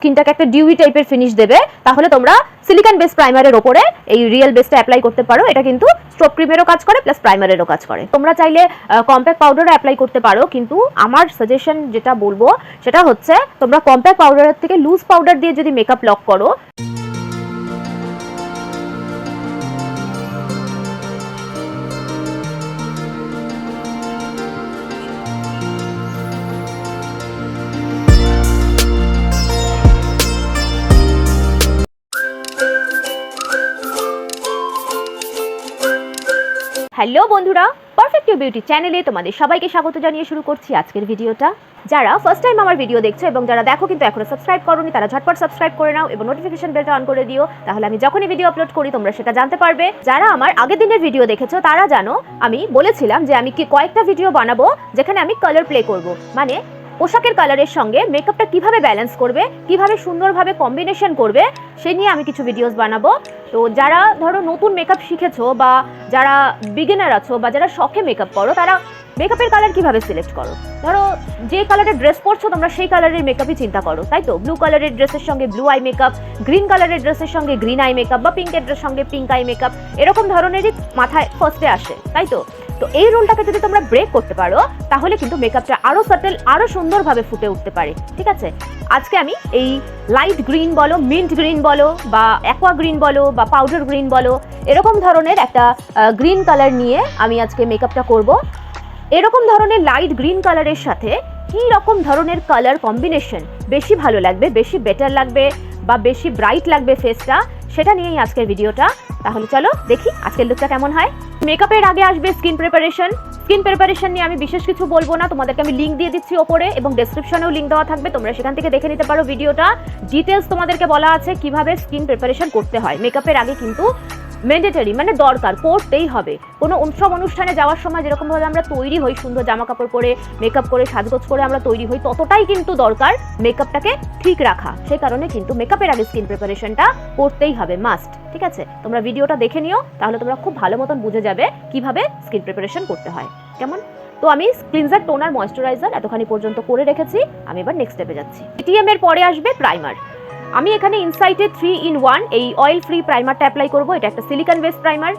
স্কিনটাকে একটা ডিউই টাইপের ফিনিশ দেবে, তাহলে তোমরা সিলিকন বেস প্রাইমারের ওপরে এই রিয়েল বেসটা অ্যাপ্লাই করতে পারো। এটা কিন্তু স্ট্রোব ক্রিমেরও কাজ করে প্লাস প্রাইমারেরও কাজ করে। তোমরা চাইলে কম্প্যাক্ট পাউডারও অ্যাপ্লাই করতে পারো, কিন্তু আমার সাজেশন যেটা বলবো সেটা হচ্ছে তোমরা কম্প্যাক্ট পাউডারের থেকে লুজ পাউডার দিয়ে যদি মেকআপ লক করো, হ্যালো বন্ধুরা, পারফেক্ট ইউ বিউটি চ্যানেলে তোমাদের সবাইকে স্বাগত জানিয়ে শুরু করছি আজকের ভিডিওটা। যারা ফার্স্ট টাইম আমার ভিডিও দেখছো এবং যারা দেখো কিন্তু এখনো সাবস্ক্রাইব করোনি, তারা ঝটপট সাবস্ক্রাইব করে নাও এবং নোটিফিকেশন বেলটা অন করে দিও, তাহলে আমি যখনই ভিডিও আপলোড করি তোমরা সেটা জানতে পারবে। যারা আমার আগের দিনের ভিডিও দেখেছো তারা জানো আমি বলেছিলাম যে আমি কয়েকটা ভিডিও বানাবো যেখানে আমি কালার প্লে করব, মানে পোশাকের কালারের সঙ্গে মেকআপটা কিভাবে ব্যালেন্স করবে, কিভাবে সুন্দরভাবে কম্বিনেশন করবে, সেই নিয়ে আমি কিছু ভিডিওস বানাবো। তো যারা ধরো নতুন মেকআপ শিখেছো বা যারা বিগিনার আছো বা যারা শখে মেকআপ করো, তারা মেকআপের কালার কিভাবে সিলেক্ট করো। ধরো যে কালারের ড্রেস পরছো তোমরা সেই কালারের মেকআপই চিন্তা করো, তাই তো? ব্লু কালারের ড্রেসের সঙ্গে ব্লু আই মেকআপ, গ্রিন কালারের ড্রেসের সঙ্গে গ্রিন আই মেকআপ বা পিঙ্কের ড্রেসের সঙ্গে পিঙ্ক আই মেকআপ, এরকম ধরনেরই মাথায় ফার্স্টে আসে, তাই তো? তো এই রুলটাকে যদি তোমরা ব্রেক করতে পারো তাহলে কিন্তু মেকআপটা আরো সাটেল, আরো সুন্দরভাবে ফুটে উঠতে পারে। ঠিক আছে, আজকে আমি এই লাইট গ্রিন বলো, মিন্ট গ্রিন বলো বা অ্যাকোয়া গ্রিন বলো বা পাউডার গ্রিন বলো, এরকম ধরনের একটা গ্রিন কালার নিয়ে আমি আজকে মেকআপটা করব। এরকম ধরনের লাইট গ্রিন কালারের সাথে কী রকম ধরনের কালার কম্বিনেশন বেশি ভালো লাগবে, বেশি বেটার লাগবে বা বেশি ব্রাইট লাগবে ফেসটা, সেটা নিয়েই আজকের ভিডিওটা। তাহলে চলো দেখি আজকের লুকটা কেমন হয়। মেকআপের আগে আসবে স্কিন প্রিপারেশন। স্কিন প্রিপারেশন নিয়ে আমি বিশেষ কিছু বলবো না, তোমাদেরকে আমি লিঙ্ক দিয়ে দিচ্ছি ওপরে এবং ডেসক্রিপশনেও লিঙ্ক দেওয়া থাকবে, তোমরা সেখান থেকে দেখে নিতে পারো ভিডিওটা। ডিটেলস তোমাদেরকে বলা আছে কিভাবে স্কিন প্রিপারেশন করতে হয়। মেকআপের আগে কিন্তু ম্যান্ডেটরি, মানে দরকার, করতেই হবে। কোনো উৎসব অনুষ্ঠানে যাওয়ার সময় যেরকমভাবে আমরা তৈরি হই, সুন্দর জামা কাপড় পরে মেকআপ করে সাজগোজ করে আমরা তৈরি হই, ততটাই কিন্তু দরকার মেকআপটাকে ঠিক রাখা। সেই কারণে কিন্তু মেকআপের আগে স্কিন প্রিপারেশনটা করতেই হবে, মাস্ট। ঠিক আছে, তোমরা ভিডিওটা দেখে নিও, তাহলে তোমরা খুব ভালো মতন বুঝে যাবে কিভাবে স্কিন প্রিপারেশন করতে হয়। কেমন? তো আমি ক্লিনজার, টোনার, ময়েশ্চারাইজার এতখানি পর্যন্ত করে রেখেছি। আমি এবার নেক্সট স্টেপে যাচ্ছি। এটিএম এর পরে আসবে প্রাইমার। আমি এখানে ইনসাইটে 3-in-1 এই অয়েল ফ্রি প্রাইমারটা অ্যাপ্লাই করব। এটা একটা সিলিকন বেস প্রাইমার।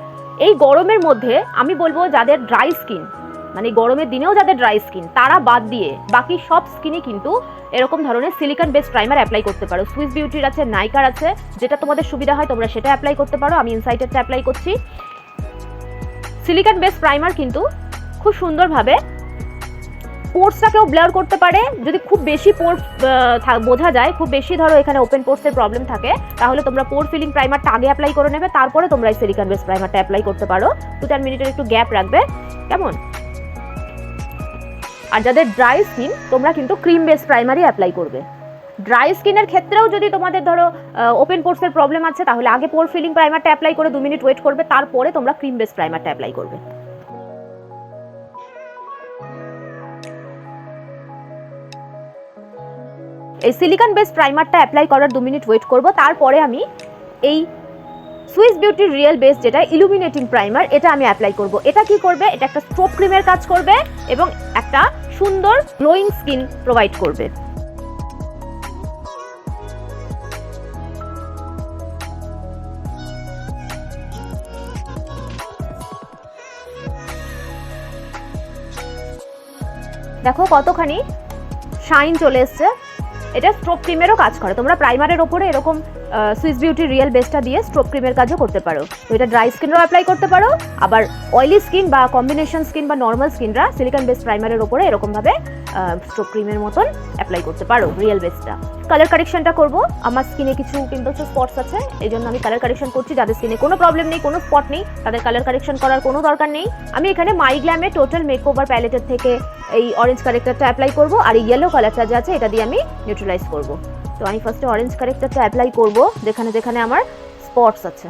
এই গরমের মধ্যে আমি বলবো যাদের ড্রাই স্কিন, মানে গরমের দিনেও যাদের ড্রাই স্কিন, তারা বাদ দিয়ে বাকি সব স্কিনে কিন্তু এরকম ধরনের সিলিকন বেস প্রাইমার অ্যাপ্লাই করতে পারো। সুইস বিউটির আছে, নাইকার আছে, যেটা তোমাদের সুবিধা হয় তোমরা সেটা অ্যাপ্লাই করতে পারো। আমি ইনসাইটেরটা অ্যাপ্লাই করছি। সিলিকন বেস প্রাইমার কিন্তু খুব সুন্দরভাবে পোর্সটাকেও ব্লার করতে পারে। যদি খুব বেশি পোর বোঝা যায়, খুব বেশি ধরো এখানে ওপেন পোর্সের প্রবলেম থাকে, তাহলে তোমরা পোর ফিলিং প্রাইমারটা আগে অ্যাপ্লাই করে নেবে, তারপরে তোমরা এই সিলিকন বেস প্রাইমারটা অ্যাপ্লাই করতে পারো। 2-4 মিনিটের একটু গ্যাপ রাখবে, কেমন? আর যাদের ড্রাই স্কিন, তোমরা কিন্তু ক্রিম বেস প্রাইমারই অ্যাপ্লাই করবে। ড্রাই স্কিনের ক্ষেত্রেও যদি তোমাদের ধরো ওপেন পোর্সের প্রবলেম আছে, তাহলে আগে পোর ফিলিং প্রাইমারটা অ্যাপ্লাই করে 2 মিনিট ওয়েট করবে, তারপরে তোমরা ক্রিম বেস প্রাইমারটা অ্যাপ্লাই করবে। এই সিলিকন বেস প্রাইমারটা অ্যাপ্লাই করার 2 মিনিট ওয়েট করব, তারপরে আমি এই সুইস বিউটির রিয়েল বেস, যেটা ইলুমিনেটিং প্রাইমার, এটা আমি অ্যাপ্লাই করব। এটা কি করবে? এটা একটা স্ট্রোব ক্রিমের কাজ করবে এবং একটা সুন্দর গ্লোয়িং স্কিন প্রোভাইড করবে। দেখো কতখানি শাইন চলে এসছে। এটা স্ট্রোব ক্রিমেরও কাজ করে। তোমরা প্রাইমারের ওপরে এরকম সুইস বিউটি রিয়েল বেসটা দিয়ে স্ট্রোব ক্রিমের কাজও করতে পারো। তো এটা ড্রাই স্কিনরাও অ্যাপ্লাই করতে পারো, আবার অয়েলি স্কিন বা কম্বিনেশন স্কিন বা নর্মাল স্কিনরা সিলিকন বেস প্রাইমারের ওপরে এরকমভাবে স্ট্রোব ক্রিমের মতন অ্যাপ্লাই করতে পারো রিয়েল বেসটা। কালার কারেকশনটা করব। আমার স্কিনে কিছু পিম্পলস স্পটস আছে, এই জন্য আমি কালার কারেকশন করছি। যাদের স্কিনে কোনো প্রবলেম নেই, কোনো স্পট নেই, তাদের কালার কারেকশন করার কোনো দরকার নেই। আমি এখানে মাই গ্ল্যামে টোটাল মেকওভার প্যালেটের থেকে এই অরেঞ্জ কারেক্টারটা অ্যাপ্লাই করব, আর এই ইয়েলো কালারটা যে আছে এটা দিয়ে আমি নিউট্রালাইজ করব। তো আমি ফার্স্টে অরেঞ্জ কারেক্টারটা অ্যাপ্লাই করব যেখানে যেখানে আমার স্পটস আছে।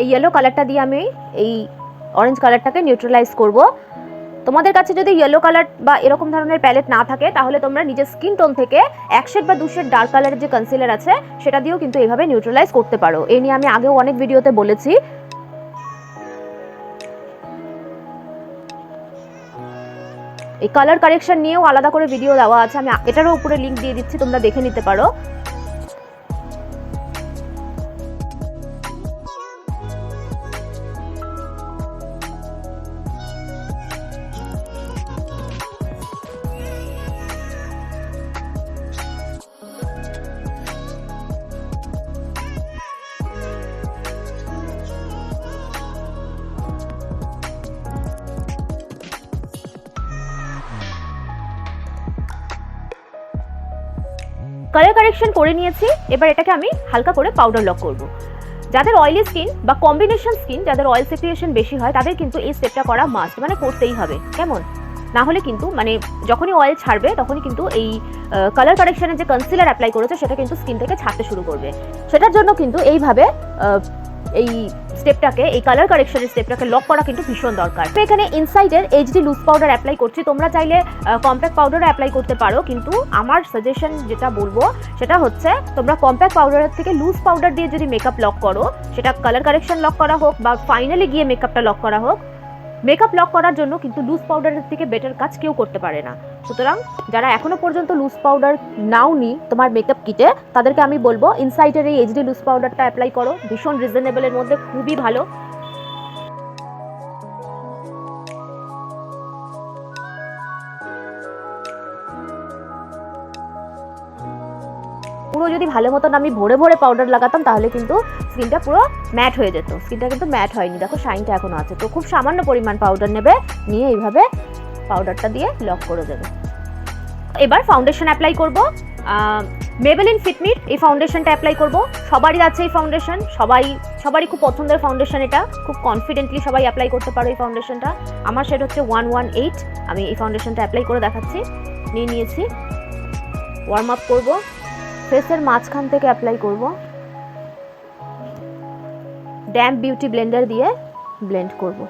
এই ইয়েলো কালারটা দিয়ে আমি এই অরেঞ্জ কালারটাকে নিউট্রালাইজ করব। তোমাদের কাছে যদি ইয়েলো কালার বা এরকম ধরনের প্যালেট না থাকে তাহলে তোমরা নিজের স্কিন টোন থেকে 1 শেড বা 2 শেড ডার্ক কালারের যে কনসিলার আছে সেটা দিয়েও কিন্তু এইভাবে নিউট্রালাইজ করতে পারো। এই নিয়ে আমি আগেও অনেক ভিডিওতে বলেছি। এই কালার কারেকশন নিয়েও আলাদা করে ভিডিও দেওয়া আছে, আমি এটারও উপরে লিংক দিয়ে দিচ্ছি, তোমরা দেখে নিতে পারো। কালার কারেকশন করে নিয়েছি, এবার এটাকে আমি হালকা করে পাউডার লক করব। যাদের অয়েলি স্কিন বা কম্বিনেশন স্কিন, যাদের অয়েল সিক্রিয়েশন বেশি হয় তাদের কিন্তু এই স্টেপটা করা মাস্ট, মানে করতেই হবে। কেমন? না হলে কিন্তু মানে যখনই অয়েল ছাড়বে তখনই কিন্তু এই কালার কারেকশনের যে কনসিলার অ্যাপ্লাই করেছে সেটা কিন্তু স্কিন থেকে ছাড়তে শুরু করবে। সেটার জন্য কিন্তু এইভাবে এই স্টেপটাকে, এই কালার কারেকশনের স্টেপটাকে লক করা কিন্তু ভীষণ দরকার। তো এখানে ইনসাইডের এইচডি লুজ পাউডার অ্যাপ্লাই করছি, তোমরা চাইলে কম্প্যাক্ট পাউডারও অ্যাপ্লাই করতে পারো, কিন্তু আমার সাজেশন যেটা বলবো সেটা হচ্ছে তোমরা কম্প্যাক্ট পাউডারের থেকে লুজ পাউডার দিয়ে যদি মেকআপ লক করো, সেটা কালার কারেকশন লক করা হোক বা ফাইনালি গিয়ে মেকআপটা লক করা হোক, মেকআপ লক করার জন্য কিন্তু লুজ পাউডারের থেকে বেটার কাজ কেউ করতে পারে না। সুতরাং যারা এখনো পর্যন্ত লুজ পাউডার নাওনি তোমার মেকআপ কিটে, তাদেরকে আমি বলবো ইনসাইডের এই এইচডি লুজ পাউডারটা অ্যাপ্লাই করো, ভীষণ রিজনেবলের মধ্যে, খুবই ভালো। পুরো যদি ভালো মতন আমি ভরে ভরে পাউডার লাগাতাম তাহলে কিন্তু স্কিনটা পুরো ম্যাট হয়ে যেত। স্কিনটা কিন্তু ম্যাট হয়নি, দেখো শাইনটা এখনো আছে। তো খুব সামান্য পরিমাণ পাউডার নেবে, নিয়ে এইভাবে পাউডারটা দিয়ে লক করে দেবে। এবার ফাউন্ডেশন অ্যাপ্লাই করব। মেবেলিন ফিটমির এই ফাউন্ডেশনটা অ্যাপ্লাই করব। সবারই আছে এই ফাউন্ডেশন, সবারই খুব পছন্দের ফাউন্ডেশন, এটা খুব কনফিডেন্টলি সবাই অ্যাপ্লাই করতে পারো এই ফাউন্ডেশনটা। আমার শেড হচ্ছে 118। আমি এই ফাউন্ডেশনটা অ্যাপ্লাই করে দেখাচ্ছি। নিয়েছি, ওয়ার্ম আপ করবো, ফেসের মাঝখান থেকে অ্যাপ্লাই করব। ড্যাম্প বিউটি ব্লেন্ডার দিয়ে ব্লেন্ড করব।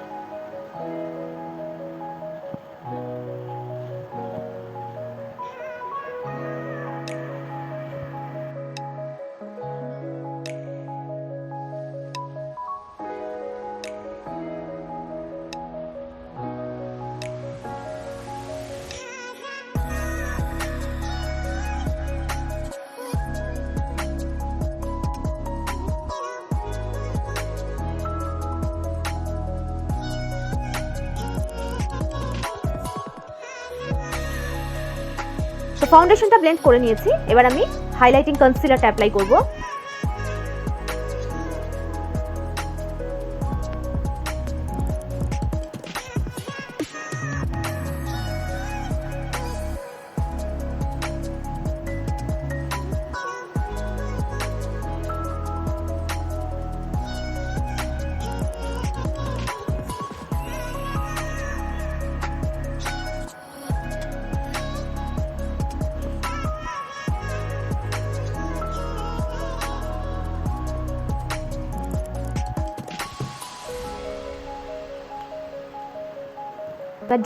তো ফাউন্ডেশনটা ব্লেন্ড করে নিয়েছি, এবার আমি হাইলাইটিং কনসিলারটা অ্যাপ্লাই করব।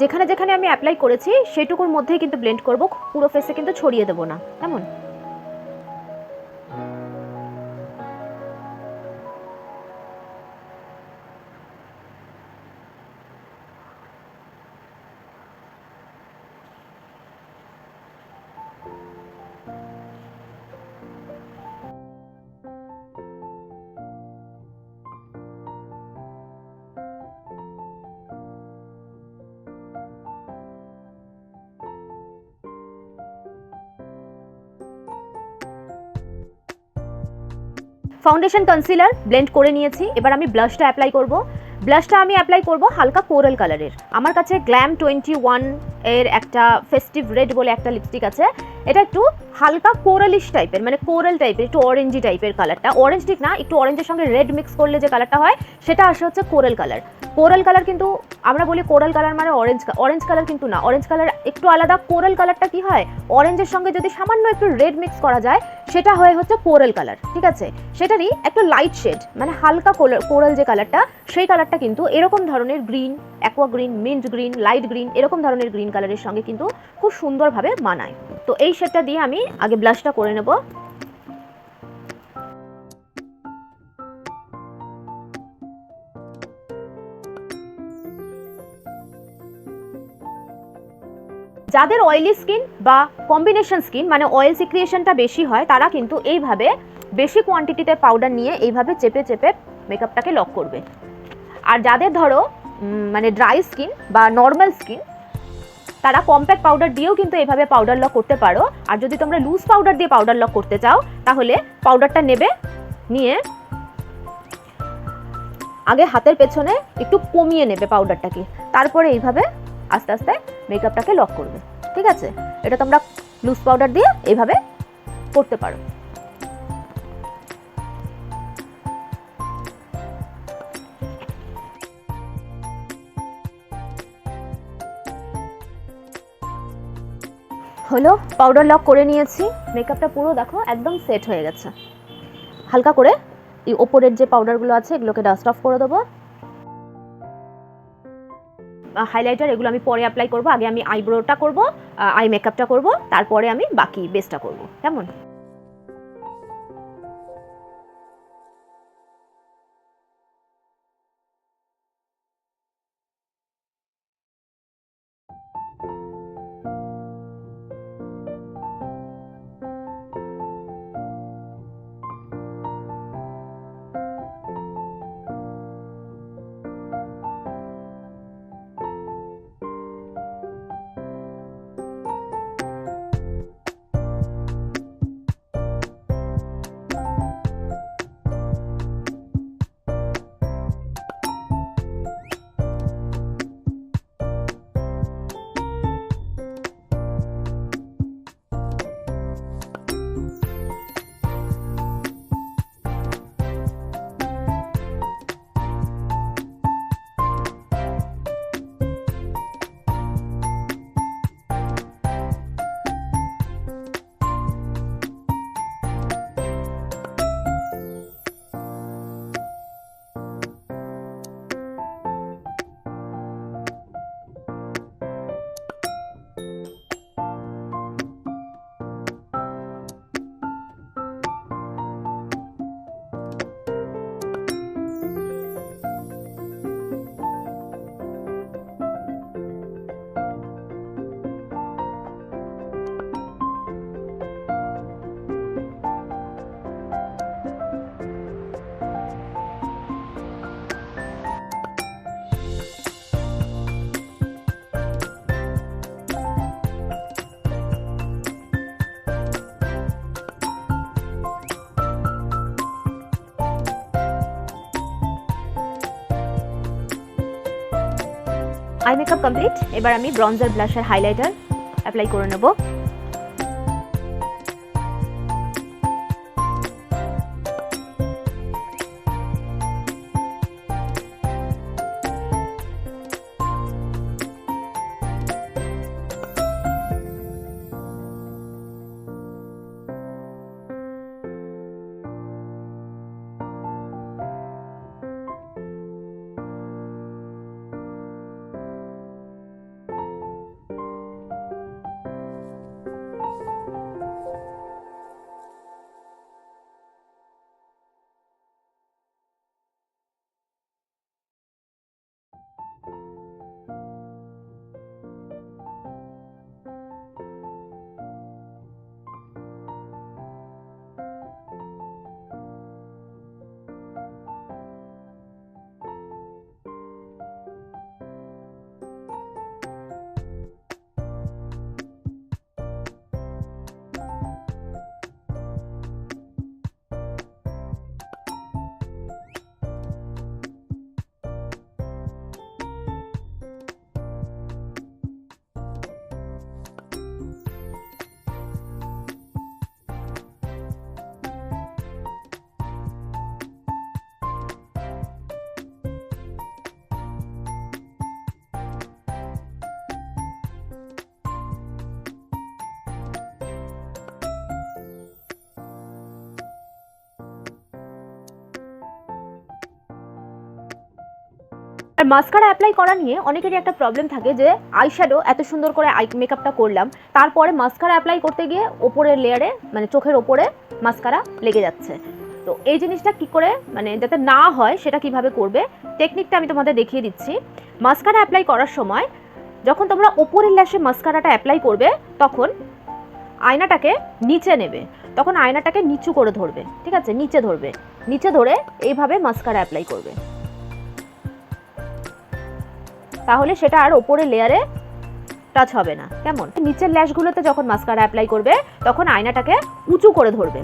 যেখানে যেখানে আমি অ্যাপ্লাই করেছি সেটুকুর মধ্যেই কিন্তু ব্লেন্ড করব, পুরো ফেসে কিন্তু ছড়িয়ে দেবো না, কেমন? ফাউন্ডেশন কনসিলার ব্লেন্ড করে নিয়েছি, এবার আমি ব্লাশটা অ্যাপ্লাই করব। ব্লাশটা আমি অ্যাপ্লাই করব হালকা কোরাল কালারের। আমার কাছে গ্ল্যাম 21 এর একটা ফেস্টিভ রেড বলে একটা লিপস্টিক আছে। এটা একটু হালকা কোরালিশ টাইপের, মানে কোরাল টাইপের, একটু অরেঞ্জি টাইপের কালারটা। অরেঞ্জ ঠিক না, একটু অরেঞ্জের সঙ্গে রেড মিক্স করলে যে কালারটা হয় সেটা আসে হচ্ছে কোরাল কালার। কোরাল কালার কিন্তু আমরা বলি কোরাল কালার মানে অরেঞ্জ কালার কিন্তু না, অরেঞ্জ কালার একটু আলাদা। কোরাল কালারটা কি হয়, অরেঞ্জের সঙ্গে যদি সামান্য একটু রেড মিক্স করা যায় সেটা হয় হচ্ছে কোরাল কালার, ঠিক আছে। সেটারই একটা লাইট শেড, মানে হালকা কোরাল যে কালারটা, সেই কালারটা কিন্তু এরকম ধরনের green, aqua green, mint green, light green, এরকম ধরনের গ্রিন কালারের সঙ্গে কিন্তু খুব সুন্দরভাবে মানায়। তো এই শেডটা দিয়ে আমি আগে ব্লাশটা করে নেব। যাদের অয়েলি স্কিন বা কম্বিনেশন স্কিন, মানে অয়েল সিক্রিয়েশনটা বেশি হয়, তারা কিন্তু এইভাবে বেশি কোয়ান্টিটিতে পাউডার নিয়ে এইভাবে চেপে চেপে মেকআপটাকে লক করবে। আর যাদের ধরো মানে ড্রাই স্কিন বা নর্মাল স্কিন, তারা কম্প্যাক্ট পাউডার দিয়েও কিন্তু এইভাবে পাউডার লক করতে পারো। আর যদি তোমরা লুজ পাউডার দিয়ে পাউডার লক করতে চাও, তাহলে পাউডারটা নেবে, নিয়ে আগে হাতের পেছনে একটু কমিয়ে নেবে পাউডারটাকে, তারপরে এইভাবে আস্তে আস্তে মেকআপটাকে লক করবে, ঠিক আছে। এটা তোমরা লুজ পাউডার দিয়ে এইভাবে করতে পারো। হলো, পাউডার লক করে নিয়েছি। মেকআপটা পুরো দেখো একদম সেট হয়ে গেছে। হালকা করে এই ওপরের যে পাউডারগুলো আছে এগুলোকে ডাস্ট অফ করে দেবো। হাইলাইটার এগুলো আমি পরে অ্যাপ্লাই করব, আগে আমি আইব্রোটা করব, আই মেকআপটা করব, তারপরে আমি বাকি বেসটা করব, কেমন। Eye makeup complete. এবার আমি ব্রঞ্জার ব্লাশার হাইলাইটার অ্যাপ্লাই করে নেব। আর মাস্কারা অ্যাপ্লাই করা নিয়ে অনেকেরই একটা প্রবলেম থাকে যে আইশ্যাডো এত সুন্দর করে আই মেকআপটা করলাম, তারপরে মাস্কারা অ্যাপ্লাই করতে গিয়ে ওপরের লেয়ারে মানে চোখের ওপরে মাস্কারা লেগে যাচ্ছে। তো এই জিনিসটা কি করে মানে যাতে না হয় সেটা কিভাবে করবে টেকনিকটা আমি তোমাদের দেখিয়ে দিচ্ছি। মাস্কারা অ্যাপ্লাই করার সময় যখন তোমরা ওপরের ল্যাশে মাস্কারাটা অ্যাপ্লাই করবে তখন আয়নাটাকে নিচে নেবে, তখন আয়নাটাকে নিচু করে ধরবে, ঠিক আছে, নিচে ধরবে, নিচে ধরে এইভাবে মাস্কারা অ্যাপ্লাই করবে, তাহলে সেটা আর ওপরের লেয়ারে টাচ হবে না। কেমন? নিচের ল্যাশগুলোতে যখন মাস্কারা অ্যাপ্লাই করবে তখন আয়নাটাকে উঁচু করে ধরবে,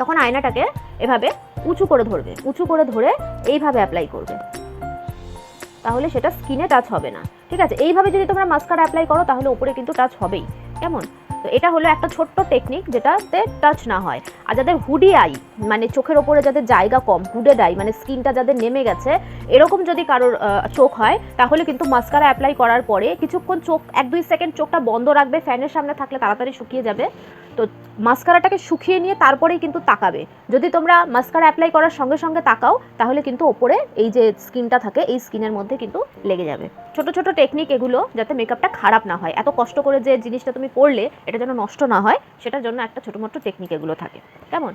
তখন আয়নাটাকে এভাবে উঁচু করে ধরবে, উঁচু করে ধরে এইভাবে অ্যাপ্লাই করবে, তাহলে সেটা স্কিনে টাচ হবে না। ঠিক আছে, এইভাবে যদি তোমরা মাস্কারা অ্যাপ্লাই করো তাহলে উপরে কিন্তু টাচ হবেই। কেমন? তো এটা হলো একটা ছোট্ট টেকনিক যেটাতে টাচ না হয়। আর যাদের হুডি আই মানে চোখের ওপরে যাদের জায়গা কম, হুডেড আই মানে স্কিনটা যাদের নেমে গেছে, এরকম যদি কারোর চোখ হয় তাহলে কিন্তু মাস্কারা অ্যাপ্লাই করার পরে কিছুক্ষণ চোখ 1-2 সেকেন্ড চোখটা বন্ধ রাখবে, ফ্যানের সামনে থাকলে তাড়াতাড়ি শুকিয়ে যাবে। তো মাস্কারাটাকে শুকিয়ে নিয়ে তারপরেই কিন্তু তাকাবে। যদি তোমরা মাস্কারা অ্যাপ্লাই করার সঙ্গে সঙ্গে তাকাও তাহলে কিন্তু ওপরে এই যে স্কিনটা থাকে এই স্কিনের মধ্যে কিন্তু লেগে যাবে। ছোট ছোট টেকনিক এগুলো যাতে মেকআপটা খারাপ না হয়, এত কষ্ট করে যে জিনিসটা তুমি পরলে এটা যেন নষ্ট না হয় সেটার জন্য একটা ছোট মোটো টেকনিক এগুলো থাকে। কেমন?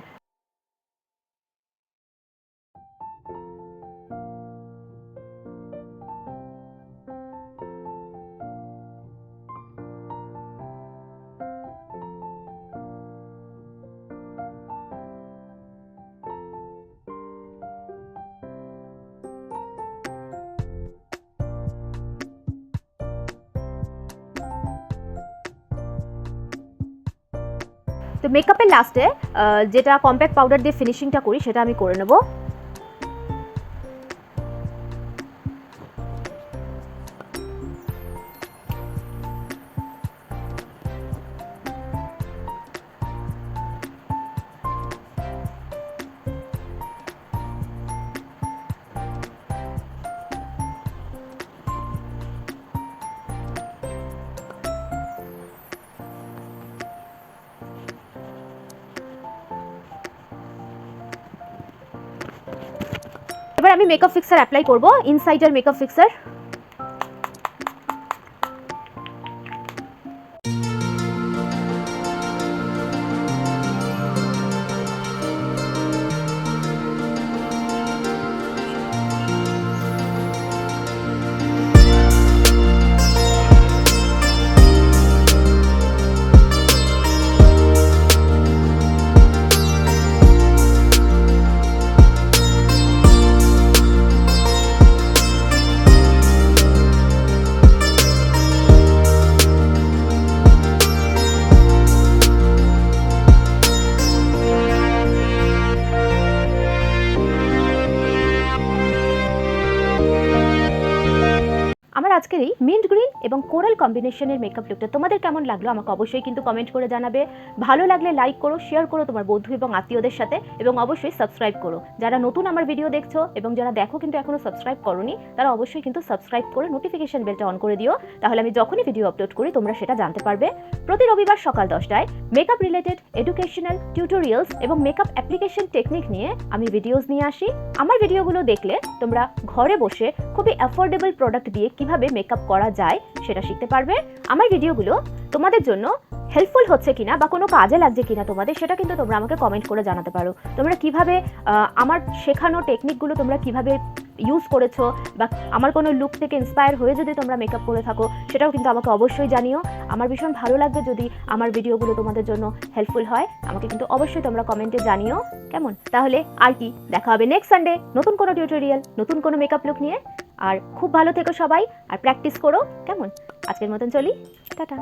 তো মেকআপের লাস্টে যেটা কম্প্যাক্ট পাউডার দিয়ে ফিনিশিংটা করি সেটা আমি করে নেব। এবার আমি মেকআপ ফিক্সার অ্যাপ্লাই করব, ইনসাইডার মেকআপ ফিক্সার। আমার আজকের এই মিন্ট গ্রিন এবং কোরাল কম্বিনেশনের মেকআপ লুকটা তোমাদের কেমন লাগলো আমাকে অবশ্যই কিন্তু কমেন্ট করে জানাবে। ভালো লাগলে লাইক করো, শেয়ার করো তোমার বন্ধু এবং আত্মীয়দের সাথে, এবং অবশ্যই সাবস্ক্রাইব করো। যারা নতুন আমার ভিডিও দেখছো এবং যারা দেখো কিন্তু এখনো সাবস্ক্রাইব করোনি তারা অবশ্যই কিন্তু সাবস্ক্রাইব করে নোটিফিকেশন বেলটা অন করে দিও, তাহলে আমি যখনই ভিডিও আপলোড করি তোমরা সেটা জানতে পারবে। প্রতি রবিবার সকাল 10টায় মেকআপ রিলেটেড এডুকেশনাল টিউটোরিয়ালস এবং মেকআপ অ্যাপ্লিকেশন টেকনিক নিয়ে আমি ভিডিওস নিয়ে আসি। আমার ভিডিওগুলো দেখলে তোমরা ঘরে বসে খুবই অ্যাফোর্ডেবল প্রোডাক্ট দিয়ে কিভাবে মেকআপ করা যায় সেটা শিখতে পারবে। আমার ভিডিওগুলো তোমাদের জন্য হেল্পফুল হচ্ছে কিনা বা কোনো কাজে লাগছে কিনা তোমাদের, সেটা কিন্তু তোমরা আমাকে কমেন্ট করে জানাতে পারো। তোমরা কিভাবে আমার শেখানো টেকনিকগুলো তোমরা কিভাবে ইউজ করেছো, বা আমার কোনো লুক থেকে ইন্সপায়ার হয়ে যদি তোমরা মেকআপ করে থাকো সেটাও কিন্তু আমাকে অবশ্যই জানিও। আমার ভীষণ ভালো লাগবে যদি আমার ভিডিওগুলো তোমাদের জন্য হেল্পফুল হয়, আমাকে কিন্তু অবশ্যই তোমরা কমেন্টে জানিও। কেমন? তাহলে আর কি, দেখা হবে নেক্সট সানডে নতুন কোনো টিউটোরিয়াল নতুন কোনো মেকআপ লুক নিয়ে। আর খুব ভালো থেকো সবাই, আর প্র্যাকটিস করো। কেমন? আজকের মতন চলি, টাটা।